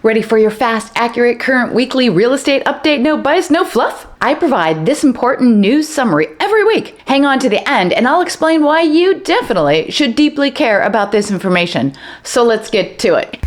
Ready for your fast, accurate, current weekly real estate update, no bias, no fluff? I provide this important news summary every week. Hang on to the end and I'll explain why you definitely should deeply care about this information. So let's get to it.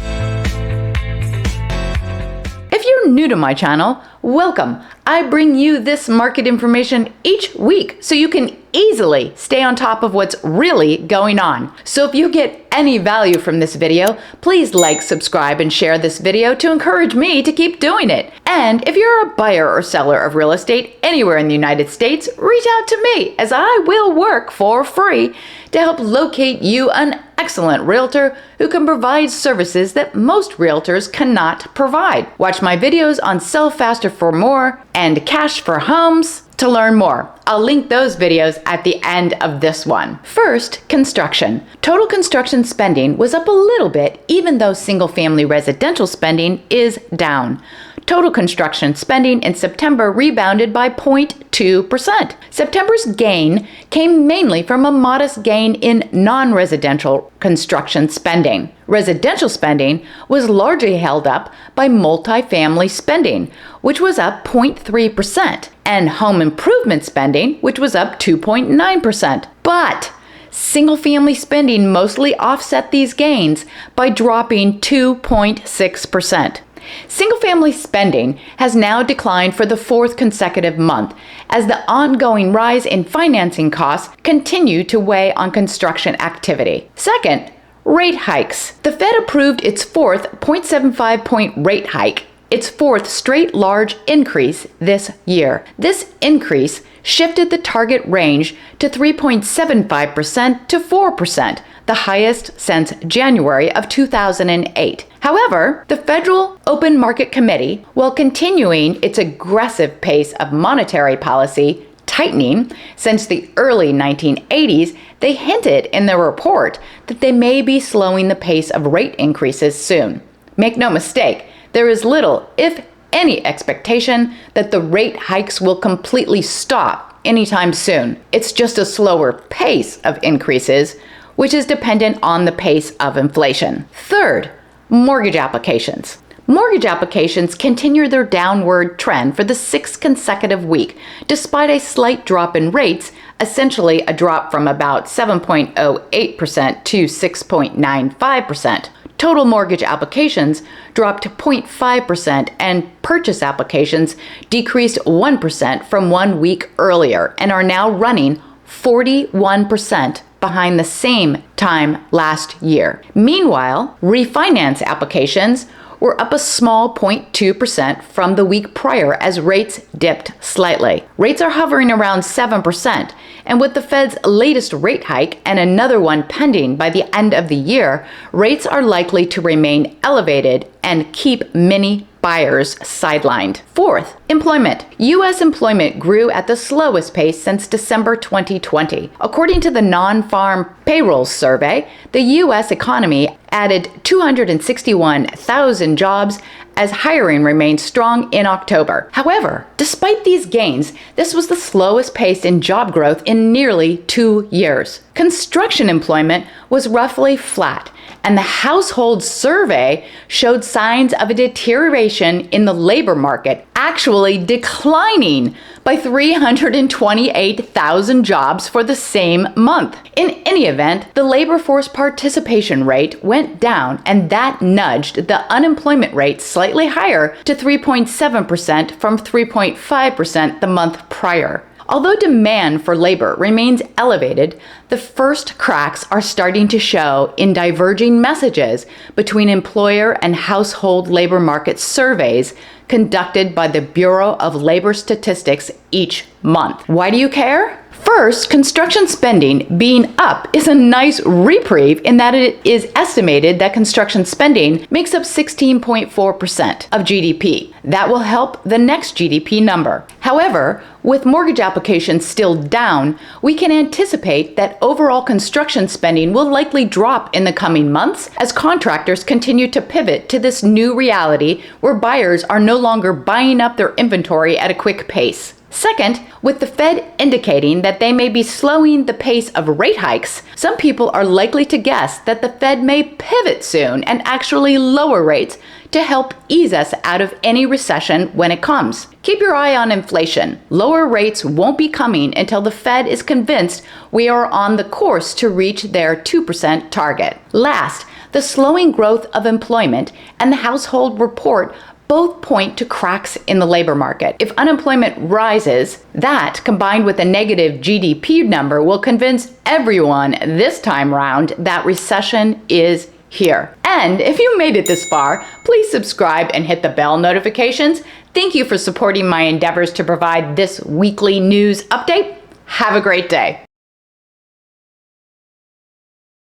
If you're new to my channel, welcome. I bring you this market information each week so you can easily stay on top of what's really going on. So if you get any value from this video, please like, subscribe, and share this video to encourage me to keep doing it. And if you're a buyer or seller of real estate anywhere in the United States, reach out to me as I will work for free to help locate you an excellent realtor who can provide services that most realtors cannot provide. Watch my videos on Sell Faster for More and Cash for Homes to learn more. I'll link those videos at the end of this one. First, construction. Total construction spending was up a little bit, even though single-family residential spending is down. Total construction spending in September rebounded by 0.2%. September's gain came mainly from a modest gain in non-residential construction spending. Residential spending was largely held up by multifamily spending, which was up 0.3%, and home improvement spending, which was up 2.9%. But single-family spending mostly offset these gains by dropping 2.6%. Single-family spending has now declined for the fourth consecutive month as the ongoing rise in financing costs continue to weigh on construction activity. Second, rate hikes. The Fed approved its fourth 0.75-point rate hike, its fourth straight large increase this year. This increase shifted the target range to 3.75% to 4%, the highest since January of 2008. However, the Federal Open Market Committee, while continuing its aggressive pace of monetary policy tightening since the early 1980s, they hinted in their report that they may be slowing the pace of rate increases soon. Make no mistake, there is little, if any, expectation that the rate hikes will completely stop anytime soon. It's just a slower pace of increases, which is dependent on the pace of inflation. Third, mortgage applications. Mortgage applications continue their downward trend for the sixth consecutive week, despite a slight drop in rates, essentially a drop from about 7.08% to 6.95%. Total mortgage applications dropped 0.5% and purchase applications decreased 1% from 1 week earlier and are now running 41% behind the same time last year. Meanwhile, refinance applications were up a small 0.2% from the week prior as rates dipped slightly. Rates are hovering around 7%, and with the Fed's latest rate hike and another one pending by the end of the year, rates are likely to remain elevated and keep many buyers sidelined. Fourth, employment. U.S. employment grew at the slowest pace since December 2020. According to the Non-Farm Payrolls Survey, the U.S. economy added 261,000 jobs as hiring remained strong in October. However, despite these gains, this was the slowest pace in job growth in nearly 2 years. Construction employment was roughly flat, and the household survey showed signs of a deterioration in the labor market, actually declining by 328,000 jobs for the same month. In any event, the labor force participation rate went down, and that nudged the unemployment rate slightly higher to 3.7% from 3.5% the month prior. Although demand for labor remains elevated, the first cracks are starting to show in diverging messages between employer and household labor market surveys conducted by the Bureau of Labor Statistics each month. Why do you care? First, construction spending being up is a nice reprieve in that it is estimated that construction spending makes up 16.4% of GDP. That will help the next GDP number. However, with mortgage applications still down, we can anticipate that overall construction spending will likely drop in the coming months as contractors continue to pivot to this new reality where buyers are no longer buying up their inventory at a quick pace. Second, with the Fed indicating that they may be slowing the pace of rate hikes, some people are likely to guess that the Fed may pivot soon and actually lower rates to help ease us out of any recession when it comes. Keep your eye on inflation. Lower rates won't be coming until the Fed is convinced we are on the course to reach their 2% target. Last, the slowing growth of employment and the household report both point to cracks in the labor market. If unemployment rises, that, combined with a negative GDP number, will convince everyone this time round that recession is here. And if you made it this far, please subscribe and hit the bell notifications. Thank you for supporting my endeavors to provide this weekly news update. Have a great day.